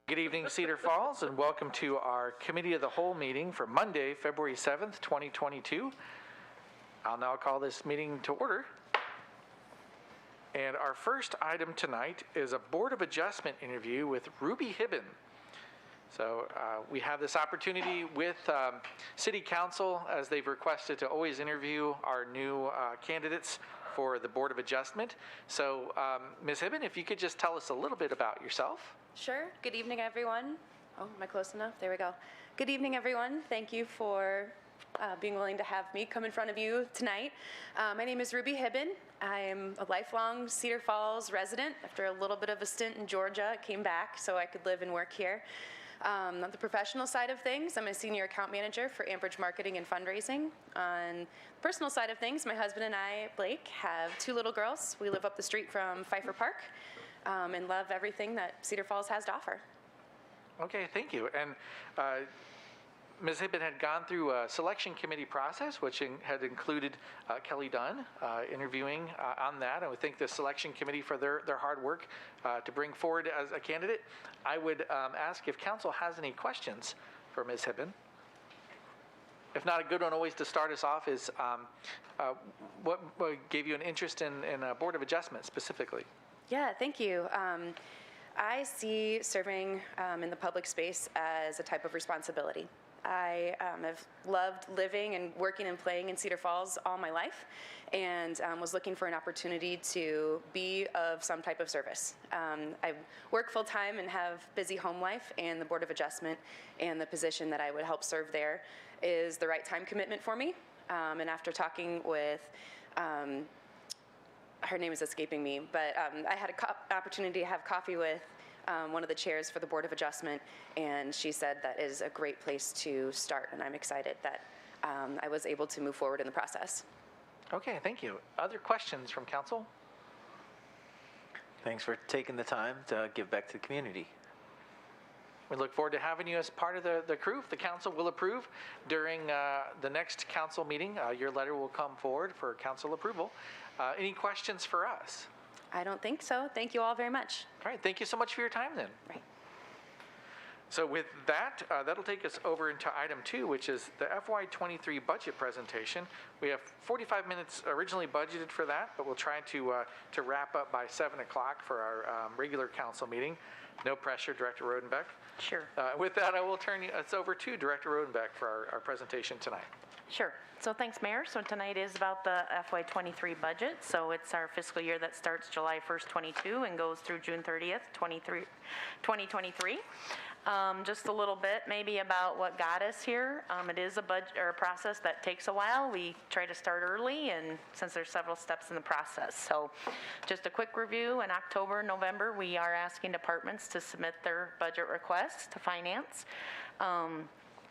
Good evening, Cedar Falls, and welcome to our Committee of the Whole meeting for Monday, February 7th, 2022. I'll now call this meeting to order. And our first item tonight is a Board of Adjustment interview with Ruby Hibben. So we have this opportunity with City Council, as they've requested, to always interview our new candidates for the Board of Adjustment. So Ms. Hibben, if you could just tell us a little bit about yourself. Sure. Good evening, everyone. Oh, am I close enough? There we go. Good evening, everyone. Thank you for being willing to have me come in front of you tonight. My name is Ruby Hibben. I'm a lifelong Cedar Falls resident. After a little bit of a stint in Georgia, I came back so I could live and work here. On the professional side of things, I'm a senior account manager for Ambridge Marketing and Fundraising. On the personal side of things, my husband and I, Blake, have 2 little girls. We live up the street from Pfeiffer Park and love everything that Cedar Falls has to offer. Okay, thank you. And Ms. Hibben had gone through a selection committee process, which had included Kelly Dunn interviewing on that. And we thank the selection committee for their hard work to bring forward as a candidate. I would ask if council has any questions for Ms. Hibben. If not, a good one always to start us off is what gave you an interest in Board of Adjustment specifically? Yeah, thank you. I see serving in the public space as a type of responsibility. I have loved living and working and playing in Cedar Falls all my life, and was looking for an opportunity to be of some type of service. I work full-time and have busy home life, and the Board of Adjustment and the position that I would help serve there is the right time commitment for me. And after talking with her name is escaping me, but I had an opportunity to have coffee with one of the chairs for the Board of Adjustment, and she said that is a great place to start, and I'm excited that I was able to move forward in the process. Okay, thank you. Other questions from council? Thanks for taking the time to give back to the community. We look forward to having you as part of the crew. If the council will approve during the next council meeting, your letter will come forward for council approval. Any questions for us? I don't think so. Thank you all very much. All right. Thank you so much for your time then. Right. So with that, that'll take us over into item 2, which is the FY23 budget presentation. We have 45 minutes originally budgeted for that, but we'll try to wrap up by 7 o'clock for our regular council meeting. No pressure, Director Rodenbeck. Sure. With that, I will turn us over to Director Rodenbeck for our presentation tonight. Sure. So thanks, Mayor. So tonight is about the FY23 budget. So it's our fiscal year that starts July 1st, 22 and goes through June 30th, 2023. Just a little bit maybe about what got us here. It is a budget or a process that takes a while. We try to start early, and since there's several steps in the process. So just a quick review. In October, November, we are asking departments to submit their budget requests to finance.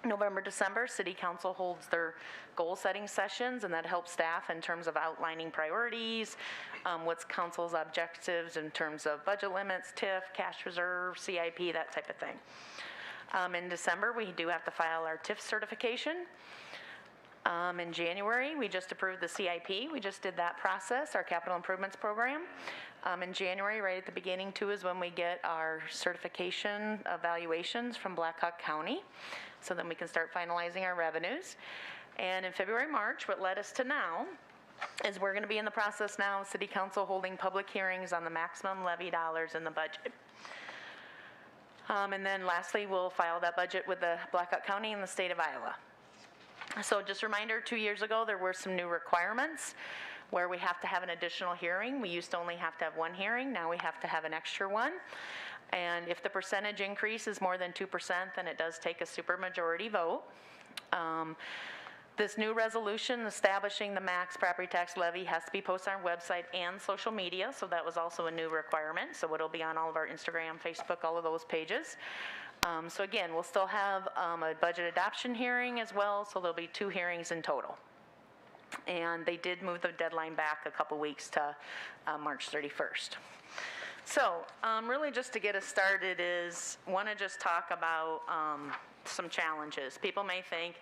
November, December, City Council holds their goal-setting sessions, and that helps staff in terms of outlining priorities, what's council's objectives in terms of budget limits, TIF, cash reserve, CIP, that type of thing. In December, we do have to file our TIF certification. In January, we just approved the CIP. We just did that process, our capital improvements program. In January, right at the beginning too, is when we get our certification evaluations from Blackhawk County. So then we can start finalizing our revenues. And in February, March, what led us to now is we're going to be in the process now, City Council holding public hearings on the maximum levy dollars in the budget. And then lastly, we'll file that budget with the Blackhawk County and the state of Iowa. So just a reminder, 2 years ago, there were some new requirements where we have to have an additional hearing. We used to only have to have 1 hearing. Now we have to have an extra one. And if the percentage increase is more than 2%, then it does take a supermajority vote. This new resolution establishing the max property tax levy has to be posted on our website and social media, so that was also a new requirement. So it'll be on all of our Instagram, Facebook, all of those pages. So again, we'll still have a budget adoption hearing as well, so there'll be 2 hearings in total. And they did move the deadline back a couple weeks to March 31st. So really just to get us started is want to just talk about some challenges. People may think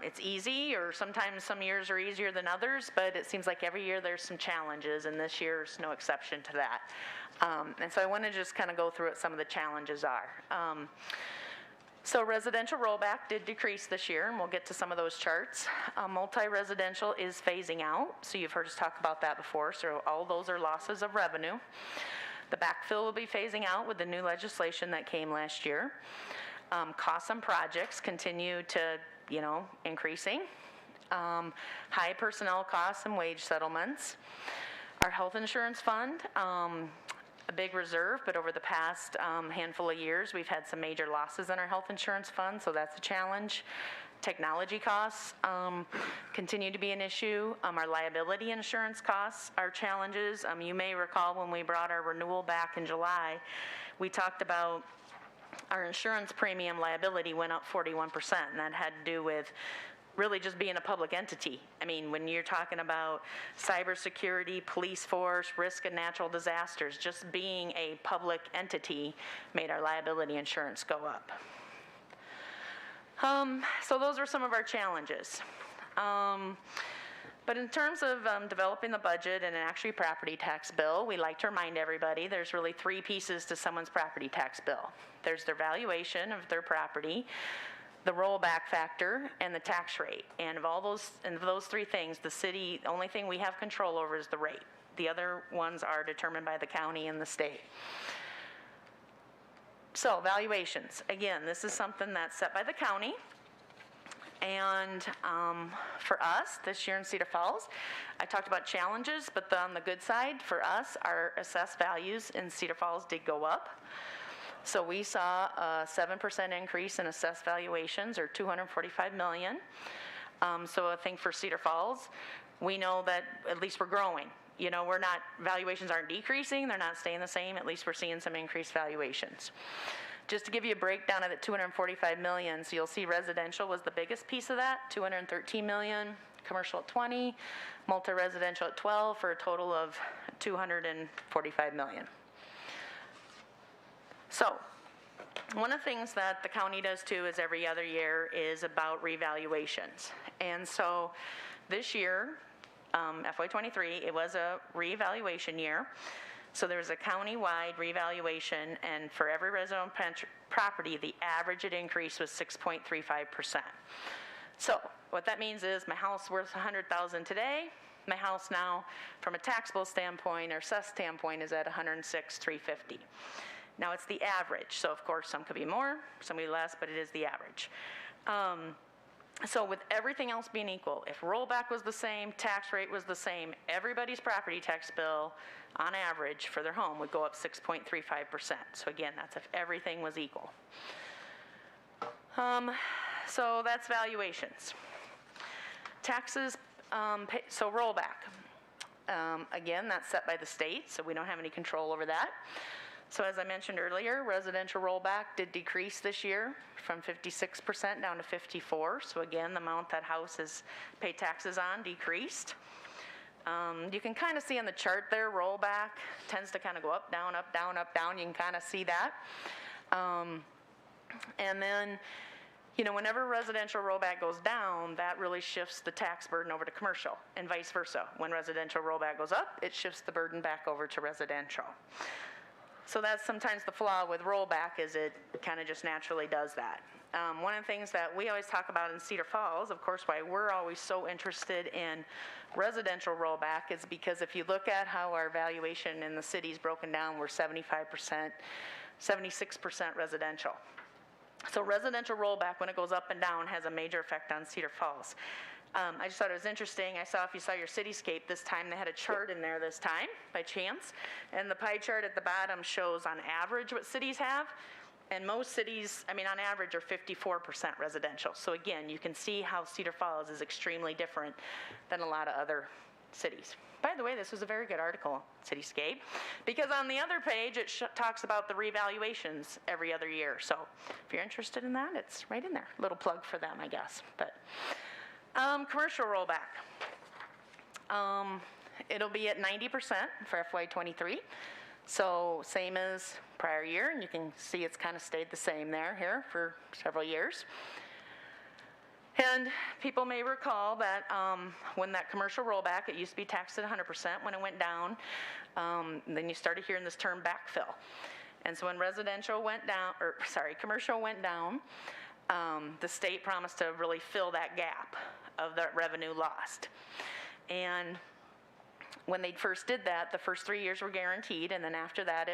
It's easy, or sometimes some years are easier than others, but it seems like every year there's some challenges, and this year's no exception to that. And so I want to just kind of go through what some of the challenges are. So residential rollback did decrease this year, and we'll get to some of those charts. Multi-residential is phasing out, so you've heard us talk about that before, so all those are losses of revenue. The backfill will be phasing out with the new legislation that came last year. Costs on projects continue to, increasing. High personnel costs and wage settlements. Our health insurance fund, a big reserve, but over the past handful of years, we've had some major losses in our health insurance fund, so that's a challenge. Technology costs continue to be an issue. Our liability insurance costs are challenges. You may recall when we brought our renewal back in July, we talked about our insurance premium liability went up 41%, and that had to do with really just being a public entity. I mean, when you're talking about cybersecurity, police force, risk and natural disasters, just being a public entity made our liability insurance go up. So those were some of our challenges. But in terms of developing the budget and an actual property tax bill, we like to remind everybody there's really three pieces to someone's property tax bill. There's their valuation of their property, the rollback factor, and the tax rate. And of those three things, the city, the only thing we have control over is the rate. The other ones are determined by the county and the state. So valuations, again, this is something that's set by the county. And for us, this year in Cedar Falls, I talked about challenges, but on the good side, for us, our assessed values in Cedar Falls did go up. So we saw a 7% increase in assessed valuations, or $245 million. So I think for Cedar Falls, we know that at least we're growing. Valuations aren't decreasing, they're not staying the same, at least we're seeing some increased valuations. Just to give you a breakdown of the $245 million, so you'll see residential was the biggest piece of that, $213 million, commercial at 20, multi-residential at 12, for a total of $245 million. So, one of the things that the county does too is every other year is about revaluations. And so this year, FY23, it was a reevaluation year. So there was a county-wide revaluation, and for every residential property, the average increase was 6.35%. So what that means is my house worth $100,000 today. My house now, from a taxable standpoint or assessed standpoint, is at $106,350. Now it's the average, so of course some could be more, some could be less, but it is the average. So with everything else being equal, if rollback was the same, tax rate was the same, everybody's property tax bill on average for their home would go up 6.35%. So again, that's if everything was equal. So that's valuations. Taxes, so rollback. Again, that's set by the state, so we don't have any control over that. So as I mentioned earlier, residential rollback did decrease this year from 56% down to 54%. So again, the amount that houses pay taxes on decreased. You can kind of see on the chart there, rollback tends to kind of go up, down, up, down, up, down. You can kind of see that. And then, whenever residential rollback goes down, that really shifts the tax burden over to commercial, and vice versa. When residential rollback goes up, it shifts the burden back over to residential. So that's sometimes the flaw with rollback, is it kind of just naturally does that. One of the things that we always talk about in Cedar Falls, of course, why we're always so interested in residential rollback, is because if you look at how our valuation in the city's broken down, we're 75%, 76% residential. So residential rollback, when it goes up and down, has a major effect on Cedar Falls. I just thought it was interesting. I saw, if you saw your cityscape this time, they had a chart in there this time, by chance. And the pie chart at the bottom shows on average what cities have. And most cities, on average, are 54% residential. So again, you can see how Cedar Falls is extremely different than a lot of other cities. By the way, this was a very good article, Cityscape, because on the other page, it talks about the revaluations every other year. So if you're interested in that, it's right in there. Little plug for them, I guess. But commercial rollback. It'll be at 90% for FY23. So same as prior year, and you can see it's kind of stayed the same here for several years. And people may recall that when that commercial rollback, it used to be taxed at 100%. When it went down, then you started hearing this term backfill. And so when residential went down, commercial went down, the state promised to really fill that gap of that revenue lost. And when they first did that, the first 3 years were guaranteed, and then after that,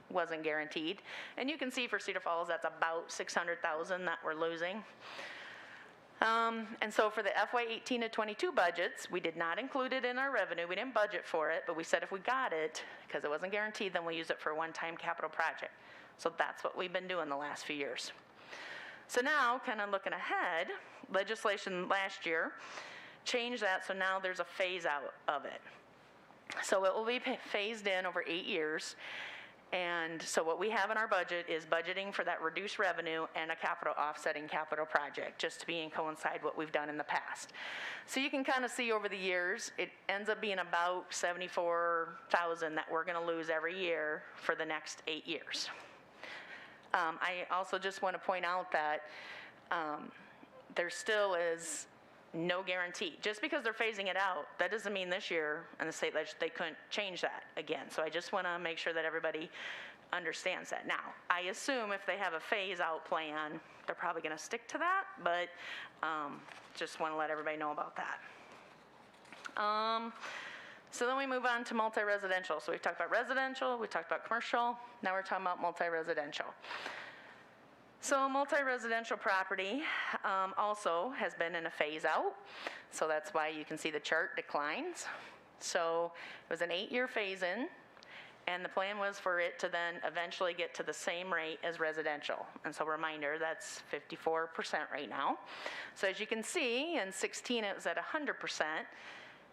wasn't guaranteed. And you can see for Cedar Falls, that's about $600,000 that we're losing. And so for the FY 18 to 22 budgets, we did not include it in our revenue. We didn't budget for it, but we said if we got it, because it wasn't guaranteed, then we'll use it for a one-time capital project. So that's what we've been doing the last few years. So now, kind of looking ahead, legislation last year changed that, so now there's a phase out of it. So it will be phased in over 8 years. And so what we have in our budget is budgeting for that reduced revenue and a offsetting capital project, just to be in coincide what we've done in the past. So you can kind of see over the years, it ends up being about $74,000 that we're going to lose every year for the next 8 years. I also just want to point out that there still is no guarantee. Just because they're phasing it out, that doesn't mean this year in the state legislature they couldn't change that again. So I just want to make sure that everybody understands that. Now, I assume if they have a phase out plan, they're probably going to stick to that, but just want to let everybody know about that. So then we move on to multi-residential. So we've talked about residential, we talked about commercial, now we're talking about multi-residential. So multi-residential property also has been in a phase out. So that's why you can see the chart declines. So it was an 8-year phase in, and the plan was for it to then eventually get to the same rate as residential. And so reminder, that's 54% right now. So as you can see, in 16 it was at 100%.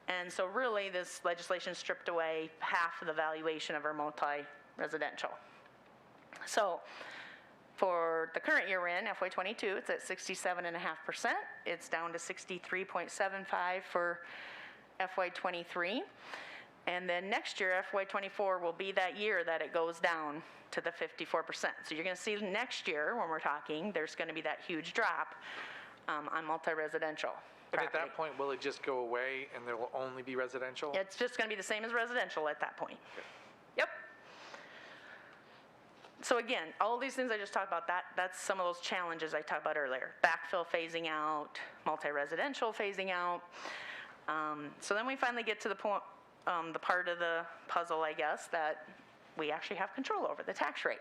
And so really this legislation stripped away half of the valuation of our multi-residential. So for the current year we're in, FY22, it's at 67.5%. It's down to 63.75 for FY23. And then next year, FY24 will be that year that it goes down to the 54%. So you're going to see next year, when we're talking, there's going to be that huge drop on multi-residential. But at that point, will it just go away and there will only be residential? It's just going to be the same as residential at that point. Okay. Yep. So again, all these things I just talked about, that's some of those challenges I talked about earlier. Backfill phasing out, multi-residential phasing out. So then we finally get to the point, the part of the puzzle, I guess, that we actually have control over, the tax rate.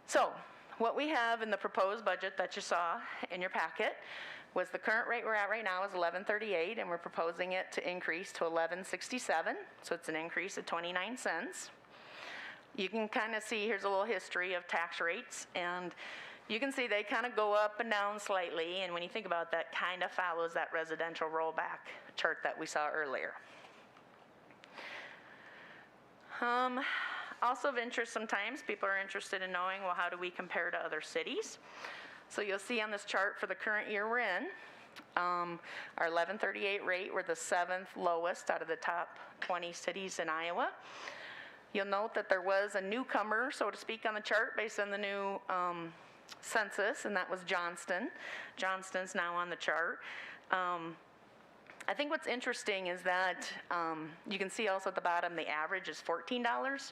So what we have in the proposed budget that you saw in your packet was the current rate we're at right now is $11.38, and we're proposing it to increase to $11.67. So it's an increase of 29 cents. You can kind of see, here's a little history of tax rates, and you can see they kind of go up and down slightly, and when you think about that, kind of follows that residential rollback chart that we saw earlier. Also of interest sometimes, people are interested in knowing, well, how do we compare to other cities? So you'll see on this chart for the current year we're in, our $11.38 rate, we're the 7th lowest out of the top 20 cities in Iowa. You'll note that there was a newcomer, so to speak, on the chart based on the new census, and that was Johnston. Johnston's now on the chart. I think what's interesting is that you can see also at the bottom the average is $14.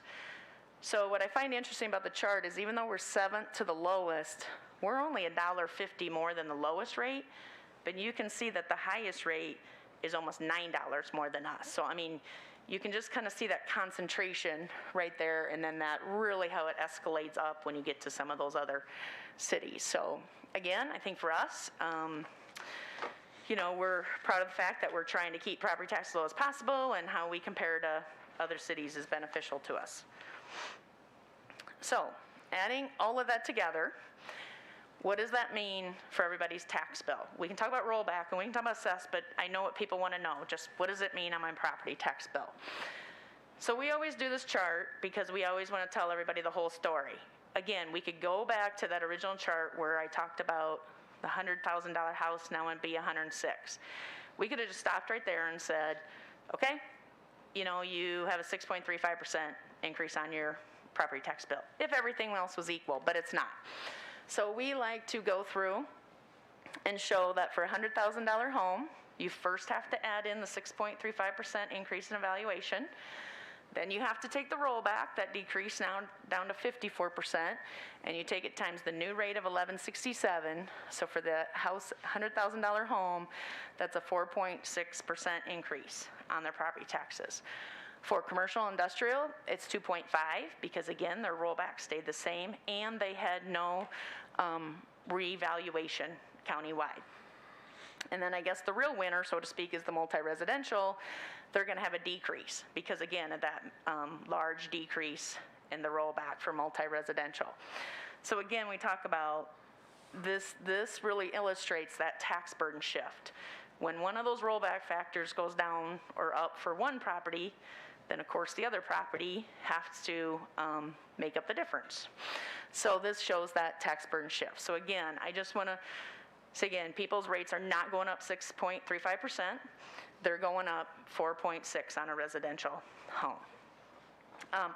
So what I find interesting about the chart is even though we're 7th to the lowest, we're only $1.50 more than the lowest rate, but you can see that the highest rate is almost $9 more than us. So I mean, you can just kind of see that concentration right there, and then that really how it escalates up when you get to some of those other cities. So again, I think for us, you know, we're proud of the fact that we're trying to keep property tax as low as possible, and how we compare to other cities is beneficial to us. So adding all of that together, what does that mean for everybody's tax bill? We can talk about rollback and we can talk about assess, but I know what people want to know. Just what does it mean on my property tax bill? So we always do this chart because we always want to tell everybody the whole story. Again, we could go back to that original chart where I talked about the $100,000 house now would be $106,000. We could have just stopped right there and said, okay, you know, you have a 6.35% increase on your property tax bill, if everything else was equal, but it's not. So we like to go through and show that for a $100,000 home, you first have to add in the 6.35% increase in evaluation. Then you have to take the rollback, that decrease now down to 54%, and you take it times the new rate of $11.67. So for the house $100,000 home, that's a 4.6% increase on their property taxes. For commercial industrial, it's 2.5 because again, their rollback stayed the same and they had no revaluation countywide. And then I guess the real winner, so to speak, is the multi-residential. They're going to have a decrease because, again, of that large decrease in the rollback for multi-residential. So again, we talk about this really illustrates that tax burden shift. When one of those rollback factors goes down or up for one property, then of course the other property has to make up the difference. So this shows that tax burden shift. So again, I just want to say again, people's rates are not going up 6.35%. They're going up 4.6 on a residential home.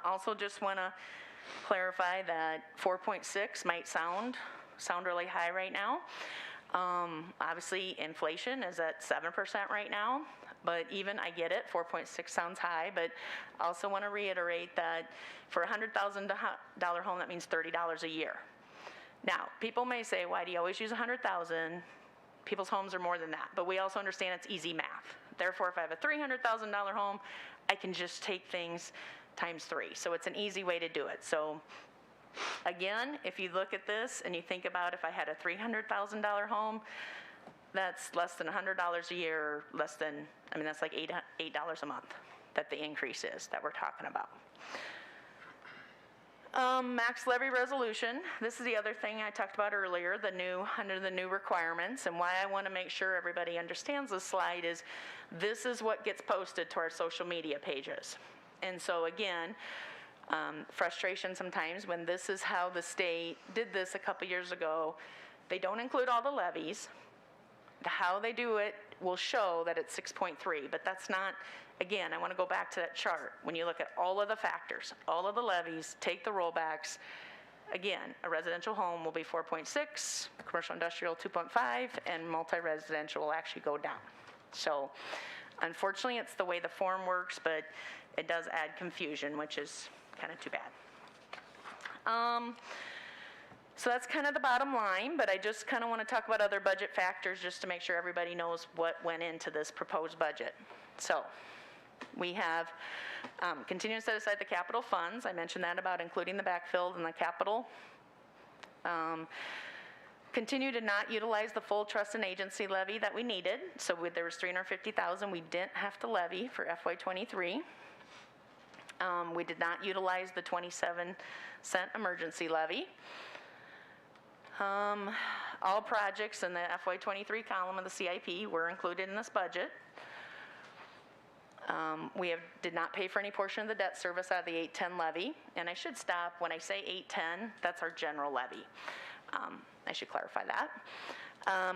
Also just want to clarify that 4.6 might sound really high right now. Obviously inflation is at 7% right now, but even I get it, 4.6 sounds high, but I also want to reiterate that for a $100,000 home, that means $30 a year. Now, people may say, why do you always use 100,000? People's homes are more than that, but we also understand it's easy math. Therefore, if I have a $300,000 home, I can just take things times 3. So it's an easy way to do it. So again, if you look at this and you think about if I had a $300,000 home, that's less than $100 a year, less than, I mean, that's like $8 a month that the increase is that we're talking about. Max levy resolution. This is the other thing I talked about earlier, under the new requirements, and why I want to make sure everybody understands this slide is this is what gets posted to our social media pages. And so again, frustration sometimes when this is how the state did this a couple years ago. They don't include all the levies. How they do it will show that it's 6.3, but that's not, again, I want to go back to that chart. When you look at all of the factors, all of the levies, take the rollbacks, again, a residential home will be 4.6, commercial industrial 2.5, and multi-residential will actually go down. So unfortunately, it's the way the form works, but it does add confusion, which is kind of too bad. So that's kind of the bottom line, but I just kind of want to talk about other budget factors just to make sure everybody knows what went into this proposed budget. So we have continue to set aside the capital funds. I mentioned that about including the backfill and the capital. Continue to not utilize the full trust and agency levy that we needed. So there was $350,000 we didn't have to levy for FY23. We did not utilize the 27-cent emergency levy. All projects in the FY23 column of the CIP were included in this budget. We did not pay for any portion of the debt service out of the 810 levy. And I should stop, when I say 810, that's our general levy. I should clarify that.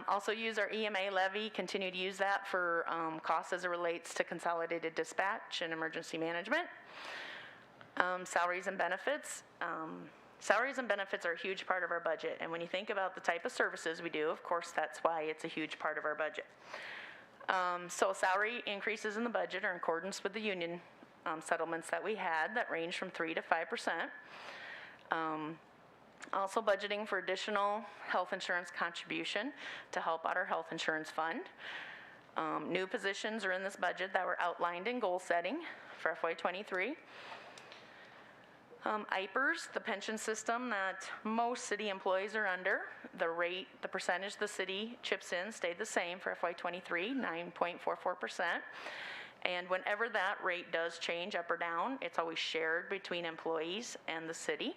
Also use our EMA levy, continue to use that for costs as it relates to consolidated dispatch and emergency management. Salaries and benefits. Salaries and benefits are a huge part of our budget, and when you think about the type of services we do, of course, that's why it's a huge part of our budget. So salary increases in the budget are in accordance with the union settlements that we had that range from 3 to 5%. Also budgeting for additional health insurance contribution to help out our health insurance fund. New positions are in this budget that were outlined in goal setting for FY23. IPERS, the pension system that most city employees are under, the percentage the city chips in stayed the same for FY23, 9.44%. And whenever that rate does change up or down, it's always shared between employees and the city.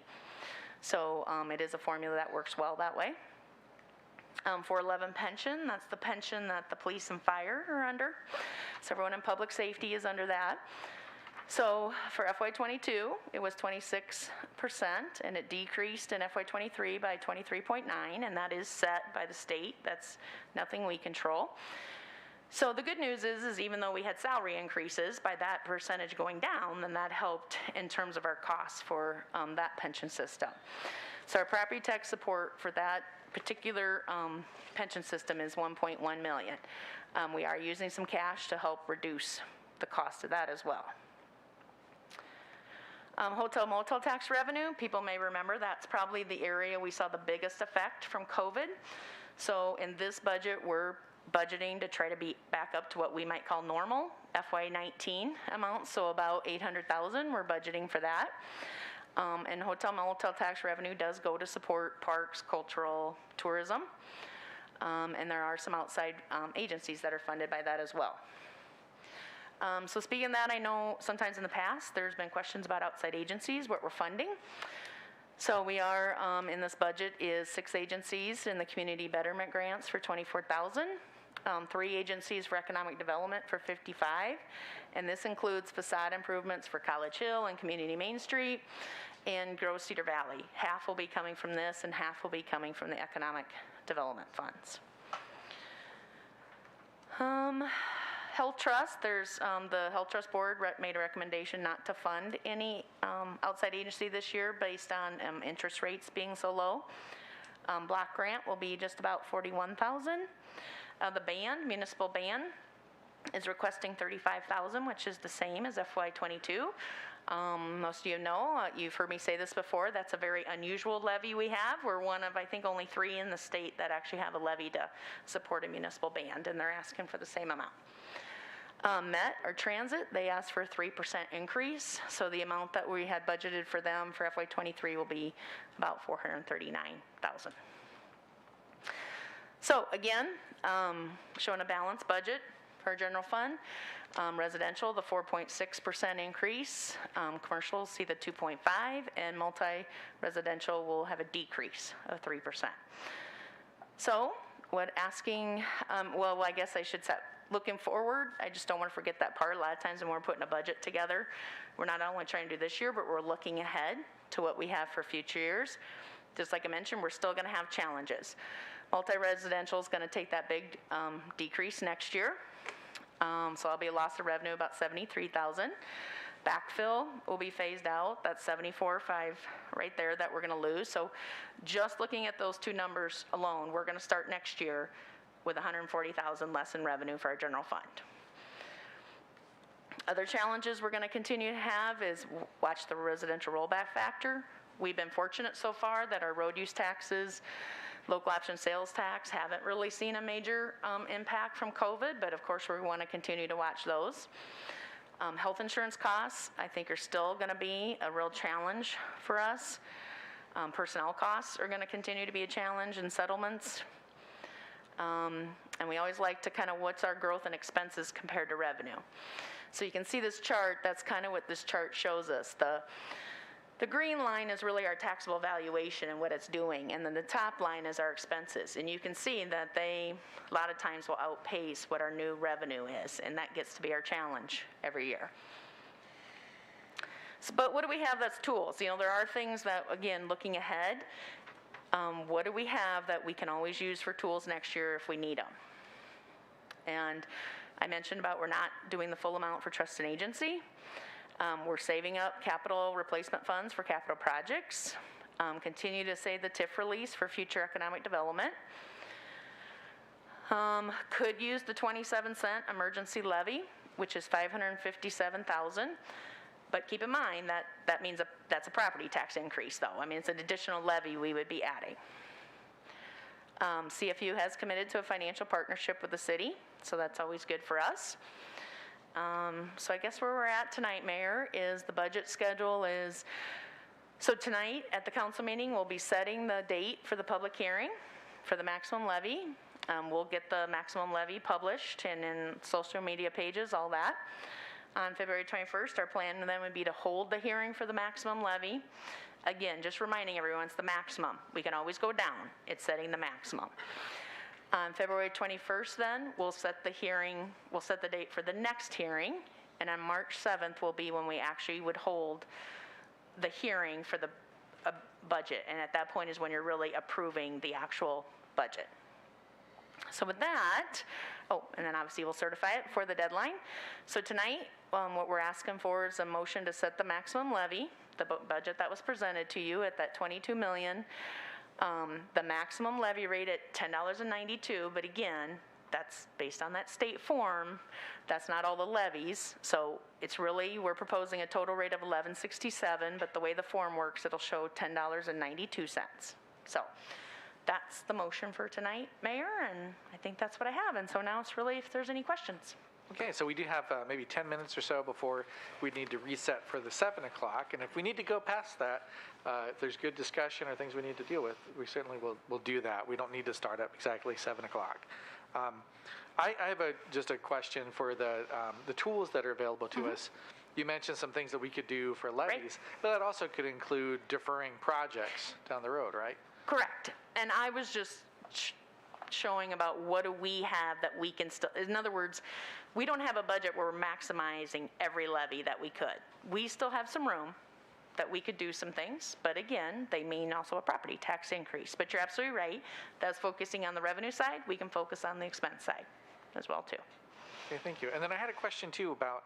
So it is a formula that works well that way. 411 pension, that's the pension that the police and fire are under. So everyone in public safety is under that. So for FY22, it was 26%, and it decreased in FY23 by 23.9, and that is set by the state. That's nothing we control. So the good news is even though we had salary increases, by that percentage going down, then that helped in terms of our costs for that pension system. So our property tax support for that particular pension system is 1.1 million. We are using some cash to help reduce the cost of that as well. Hotel motel tax revenue, people may remember that's probably the area we saw the biggest effect from COVID. So in this budget, we're budgeting to try to be back up to what we might call normal FY19 amounts, so about 800,000. We're budgeting for that. And hotel motel tax revenue does go to support parks, cultural, tourism, and there are some outside agencies that are funded by that as well. So speaking of that, I know sometimes in the past there's been questions about outside agencies, what we're funding. So we are, in this budget is 6 agencies in the community betterment grants for 24,000, 3 agencies for economic development for 55, and this includes facade improvements for College Hill and Community Main Street and Grow Cedar Valley. Half will be coming from this and half will be coming from the economic development funds. Health Trust, there's the Health Trust Board made a recommendation not to fund any outside agency this year based on interest rates being so low. Block grant will be just about 41,000. The band, municipal band, is requesting 35,000, which is the same as FY22. Most of you know, you've heard me say this before, that's a very unusual levy we have. We're one of, I think, only 3 in the state that actually have a levy to support a municipal band, and they're asking for the same amount. Met or Transit, they asked for a 3% increase, so the amount that we had budgeted for them for FY23 will be about 439,000. So again, showing a balanced budget for our general fund. Residential, the 4.6% increase. Commercial, see the 2.5, and multi-residential will have a decrease of 3%. So, what asking? Well, I guess I should set. Looking forward, I just don't want to forget that part. A lot of times when we're putting a budget together, we're not only trying to do this year, but we're looking ahead to what we have for future years. Just like I mentioned, we're still going to have challenges. Multi-residential is going to take that big decrease next year. So that'll be a loss of revenue about 73,000. Backfill will be phased out. That's 74.5 right there that we're going to lose. So just looking at those 2 numbers alone, we're going to start next year with 140,000 less in revenue for our general fund. Other challenges we're going to continue to have is watch the residential rollback factor. We've been fortunate so far that our road use taxes, local option sales tax haven't really seen a major impact from COVID, but of course we want to continue to watch those. Health insurance costs, I think, are still going to be a real challenge for us. Personnel costs are going to continue to be a challenge in settlements. And we always like to kind of what's our growth in expenses compared to revenue. So you can see this chart, that's kind of what this chart shows us. The green line is really our taxable valuation and what it's doing, and then the top line is our expenses. And you can see that they, a lot of times, will outpace what our new revenue is, and that gets to be our challenge every year. So, but what do we have that's tools? You know, there are things that, again, looking ahead, what do we have that we can always use for tools next year if we need them? And I mentioned about we're not doing the full amount for trust and agency. We're saving up capital replacement funds for capital projects. Continue to save the TIF release for future economic development. Could use the 27-cent emergency levy, which is 557,000. But keep in mind that that means that's a property tax increase, though. I mean, it's an additional levy we would be adding. CFU has committed to a financial partnership with the city, so that's always good for us. So I guess where we're at tonight, Mayor, is the budget schedule is, so tonight at the council meeting, we'll be setting the date for the public hearing for the maximum levy. We'll get the maximum levy published and in social media pages, all that. On February 21st, our plan then would be to hold the hearing for the maximum levy. Again, just reminding everyone, it's the maximum. We can always go down. It's setting the maximum. On February 21st then, we'll set the hearing, we'll set the date for the next hearing, and on March 7th will be when we actually would hold the hearing for the budget, and at that point is when you're really approving the actual budget. So with that, oh, and then obviously we'll certify it for the deadline. So tonight, what we're asking for is a motion to set the maximum levy, the budget that was presented to you at that 22 million, The maximum levy rate at $10.92, but again, that's based on that state form. That's not all the levies. So it's really, we're proposing a total rate of $11.67, but the way the form works, it'll show $10.92. So that's the motion for tonight, Mayor, and I think that's what I have. And so now it's really if there's any questions. Okay, so we do have maybe 10 minutes or so before we need to reset for the 7 o'clock. And if we need to go past that, if there's good discussion or things we need to deal with, we certainly will do that. We don't need to start up exactly 7 o'clock. I have just a question for the tools that are available to us. You mentioned some things that we could do for levies, but that also could include deferring projects down the road, right? Correct. And I was just showing about what do we have that we can still, in other words, we don't have a budget where we're maximizing every levy that we could. We still have some room that we could do some things, but again, they mean also a property tax increase. But you're absolutely right. That's focusing on the revenue side. We can focus on the expense side as well too. Okay, thank you. And then I had a question too about,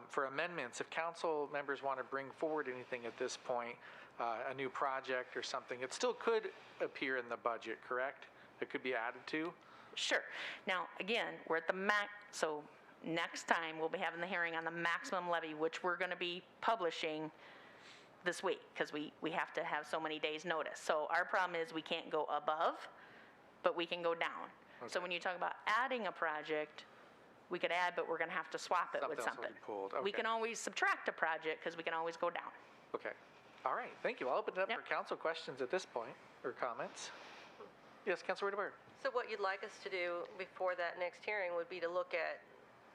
for amendments, if council members want to bring forward anything at this point, a new project or something, it still could appear in the budget, correct? It could be added to? Sure. Now, again, we're at the max, so next time we'll be having the hearing on the maximum levy, which we're going to be publishing this week because we have to have so many days notice. So our problem is we can't go above, but we can go down. Okay. So when you talk about adding a project, we could add, but we're going to have to swap it with something. Pulled. Okay. We can always subtract a project because we can always go down. Okay. All right. Thank you. I'll open it up for council questions at this point or comments. Yes, Councilor Whitteberg. So what you'd like us to do before that next hearing would be to look at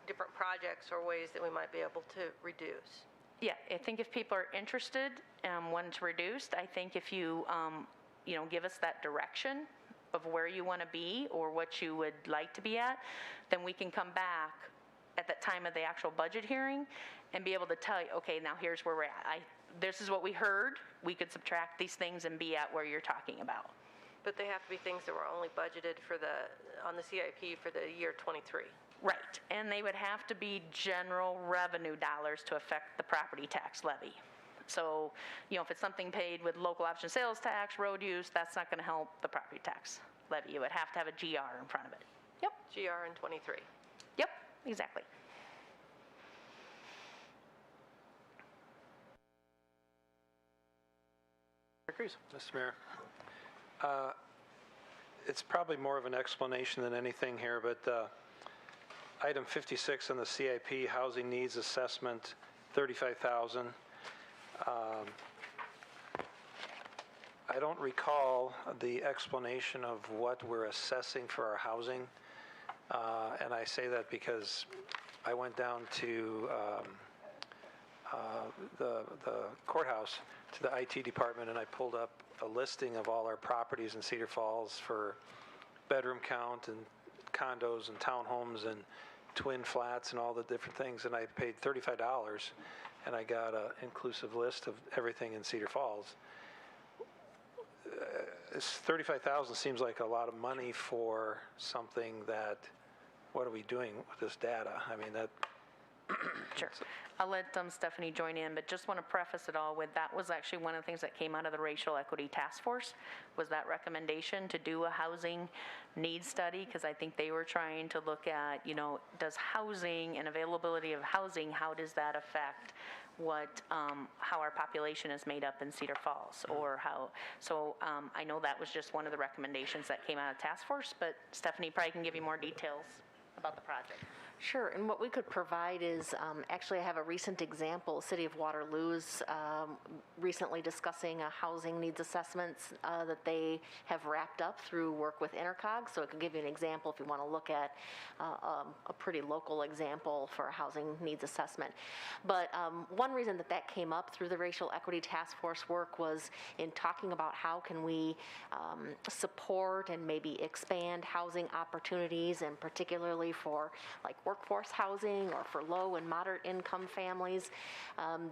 different projects or ways that we might be able to reduce. Yeah, I think if people are interested and want to reduce, I think if you, give us that direction of where you want to be or what you would like to be at, then we can come back at that time of the actual budget hearing and be able to tell you, okay, now here's where we're at. This is what we heard. We could subtract these things and be at where you're talking about. But they have to be things that were only budgeted for on the CIP for the year 23. Right, and they would have to be general revenue dollars to affect the property tax levy. So, if it's something paid with local option sales tax, road use, that's not going to help the property tax levy. You would have to have a GR in front of it. Yep. GR in 23. Yep, exactly. Cruz. Mr. Mayor, it's probably more of an explanation than anything here, but item 56 on the CIP, housing needs assessment, $35,000. I don't recall the explanation of what we're assessing for our housing, and I say that because I went down to the courthouse, to the IT department, and I pulled up a listing of all our properties in Cedar Falls for bedroom count and condos and townhomes and twin flats and all the different things, and I paid $35, and I got an inclusive list of everything in Cedar Falls. $35,000 seems like a lot of money for something that, what are we doing with this data? I mean, that... Sure. I'll let Stephanie join in, but just want to preface it all with that was actually one of the things that came out of the Racial Equity Task Force was that recommendation to do a housing needs study, because I think they were trying to look at, does housing and availability of housing, how does that affect how our population is made up in Cedar Falls, or how, so I know that was just one of the recommendations that came out of task force, but Stephanie probably can give you more details about the project. Sure, and what we could provide is, actually I have a recent example. City of Waterloo's recently discussing a housing needs assessments that they have wrapped up through work with Intercog, so it can give you an example if you want to look at a pretty local example for a housing needs assessment. But one reason that came up through the Racial Equity Task Force work was in talking about how can we support and maybe expand housing opportunities, and particularly for like workforce housing or for low and moderate income families.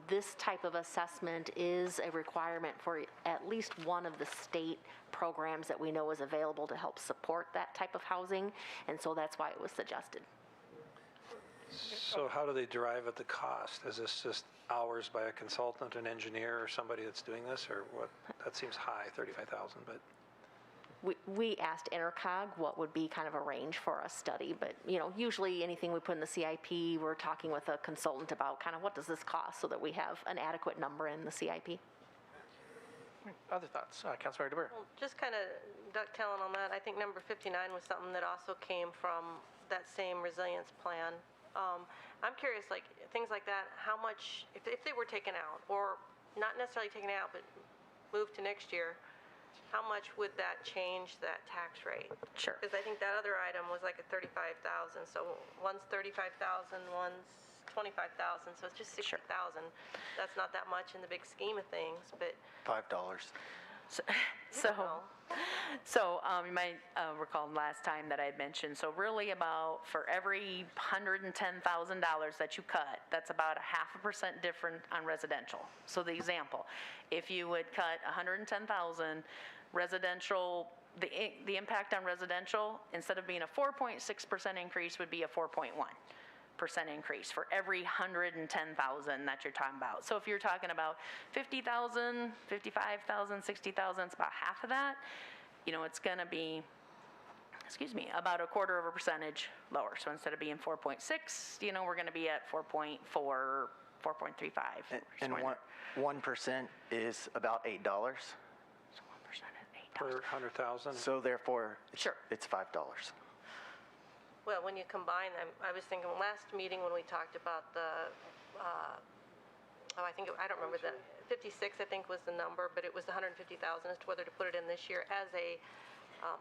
This type of assessment is a requirement for at least one of the state programs that we know is available to help support that type of housing, and so that's why it was suggested. So how do they derive at the cost? Is this just hours by a consultant, an engineer, or somebody that's doing this, or what? That seems high, $35,000, but... we asked Intercog what would be kind of a range for a study, but, usually anything we put in the CIP, we're talking with a consultant about kind of what does this cost so that we have an adequate number in the CIP. Other thoughts? Councilmember DeBoer. Well, just kind of dovetailing on that, I think number 59 was something that also came from that same resilience plan. I'm curious, like, things like that, how much, if they were taken out, or not necessarily taken out, but moved to next year, how much would that change that tax rate? Sure. Because I think that other item was like a 35,000, so one's 35,000, one's 25,000, so it's just 60,000. That's not that much in the big scheme of things, but $5. So you might recall last time that I had mentioned, so really about for every $110,000 that you cut, that's about 0.5% different on residential. So the example, if you would cut 110,000 residential, the impact on residential, instead of being a 4.6% increase, would be a 4.1% increase for every 110,000 that you're talking about. So if you're talking about 50,000, 55,000, 60,000, it's about half of that. It's going to be, about 0.25% lower. So instead of being 4.6, we're going to be at 4.4, 4.35. And 1% is about $8. So 1% is $8. Per 100,000? So therefore, Sure. it's $5. well, when you combine them, I was thinking last meeting when we talked about the, I don't remember, the 56 I think was the number, but it was 150,000 as to whether to put it in this year as a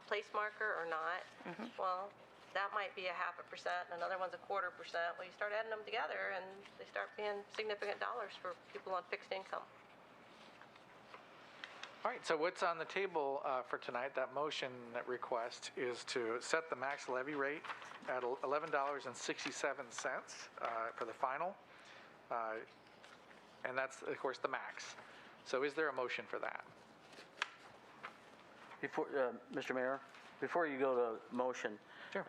place marker or not. Well, that might be 0.5%, and another one's 0.25%. Well, you start adding them together and they start being significant dollars for people on fixed income. All right, so what's on the table for tonight, that motion, that request, is to set the max levy rate at $11.67 for the final. And that's, of course, the max. So is there a motion for that? Before, Mr. Mayor, before you go to motion, Sure.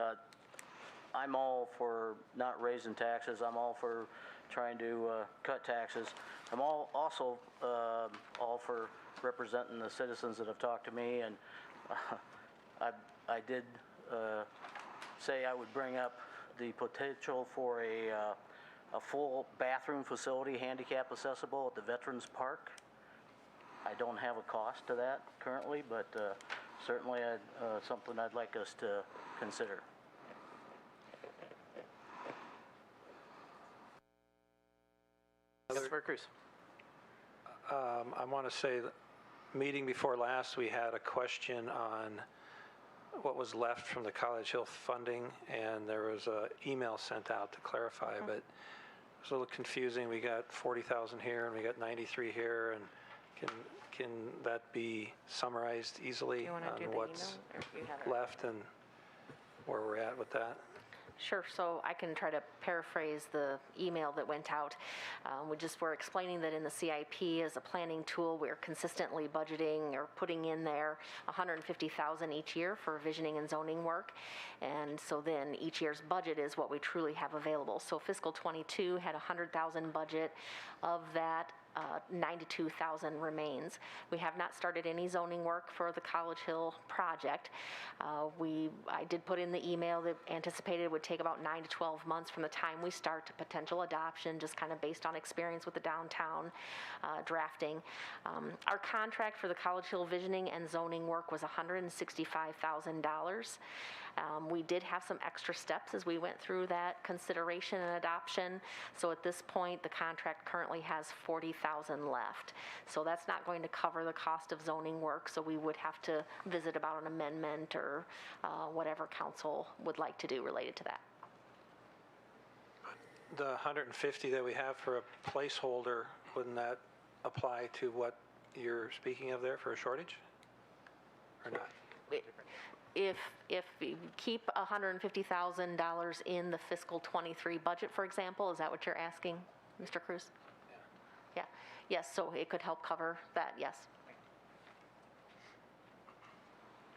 I'm all for not raising taxes. I'm all for trying to cut taxes. I'm also all for representing the citizens that have talked to me, and I did say I would bring up the potential for a full bathroom facility, handicap accessible at the Veterans Park. I don't have a cost to that currently, but certainly something I'd like us to consider. Councilmember Cruz. I want to say, meeting before last, we had a question on what was left from the College Hill funding, and there was an email sent out to clarify, but it was a little confusing. We got 40,000 here, and we got 93 here, and can that be summarized easily on what's left and where we're at with that? Sure, so I can try to paraphrase the email that went out. We just were explaining that in the CIP as a planning tool, we're consistently budgeting or putting in there $150,000 each year for visioning and zoning work. And so then each year's budget is what we truly have available. So fiscal 22 had a $100,000 budget. Of that, 92,000 remains. We have not started any zoning work for the College Hill project. I did put in the email that anticipated it would take about 9 to 12 months from the time we start to potential adoption, just kind of based on experience with the downtown drafting. Our contract for the College Hill visioning and zoning work was $165,000. We did have some extra steps as we went through that consideration and adoption. So at this point, the contract currently has $40,000 left. So that's not going to cover the cost of zoning work. So we would have to visit about an amendment or whatever council would like to do related to that. The 150 that we have for a placeholder, wouldn't that apply to what you're speaking of there for a shortage? Or not? If you keep $150,000 in the fiscal 23 budget, for example, is that what you're asking, Mr. Cruz? Yeah. Yes, so it could help cover that, yes.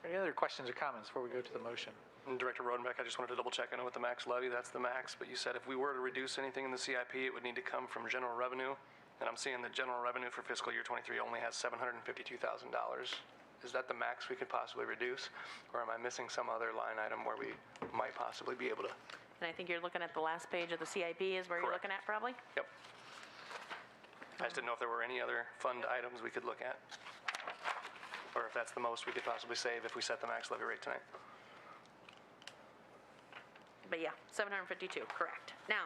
Any other questions or comments before we go to the motion? And Director Rodenbeck, I just wanted to double check. I know with the max levy, that's the max, but you said if we were to reduce anything in the CIP, it would need to come from general revenue. And I'm seeing the general revenue for fiscal year 23 only has $752,000 Is that the max we could possibly reduce? Or am I missing some other line item where we might possibly be able to? And I think you're looking at the last page of the CIP is where you're Correct. looking at probably? Yep. I just didn't know if there were any other fund items we could look at. Or if that's the most we could possibly save if we set the max levy rate tonight. But yeah, 752, correct. Now,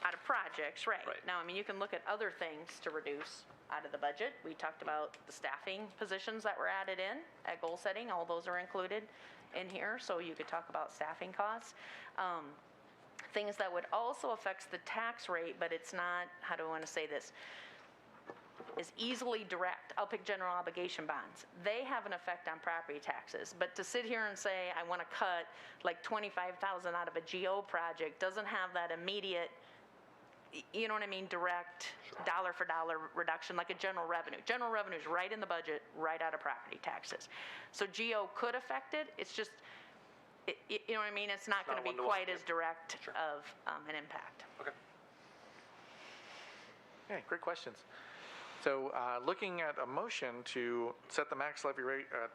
out of projects, right. Right. Now, I mean, you can look at other things to reduce out of the budget. We talked about the staffing positions that were added in at goal setting. All those are included in here, so you could talk about staffing costs. Things that would also affect the tax rate, but it's not, how do I want to say this, is easily direct. I'll pick general obligation bonds. They have an effect on property taxes, but to sit here and say, I want to cut like 25,000 out of a GO project doesn't have that immediate, you know what I mean, direct dollar for dollar reduction like a general revenue. General revenue is right in the budget, right out of property taxes. So GO could affect it. It's just, you know what I mean? It's not going to be quite as direct of an impact. Okay. Okay, great questions. So looking at a motion to set the max levy rate at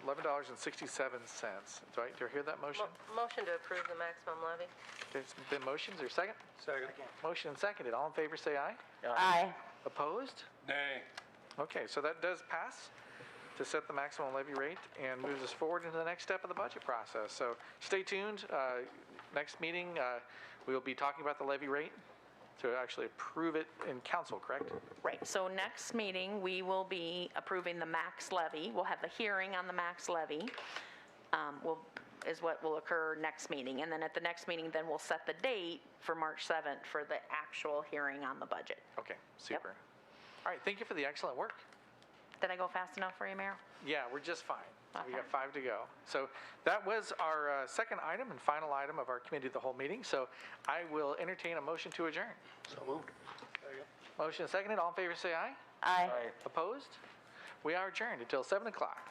$11.67. Do I hear that motion? Motion to approve the maximum levy. There's been motions, or second? Second. Motion and seconded. All in favor, say aye. Aye. Opposed? Nay. Okay, so that does pass to set the maximum levy rate and moves us forward into the next step of the budget process. So stay tuned. Next meeting, we will be talking about the levy rate to actually approve it in council, correct? Right, so next meeting, we will be approving the max levy. We'll have the hearing on the max levy, is what will occur next meeting. And then at the next meeting, then we'll set the date for March 7th for the actual hearing on the budget. Okay, super. All right, thank you for the excellent work. Did I go fast enough for you, Mayor? Yeah, we're just fine. We Okay. got 5 to go. So that was our second item and final item of our committee of the whole meeting. So I will entertain a motion to adjourn. So moved. Motion seconded. All in favor, say aye. Aye. Opposed? We are adjourned until 7 o'clock.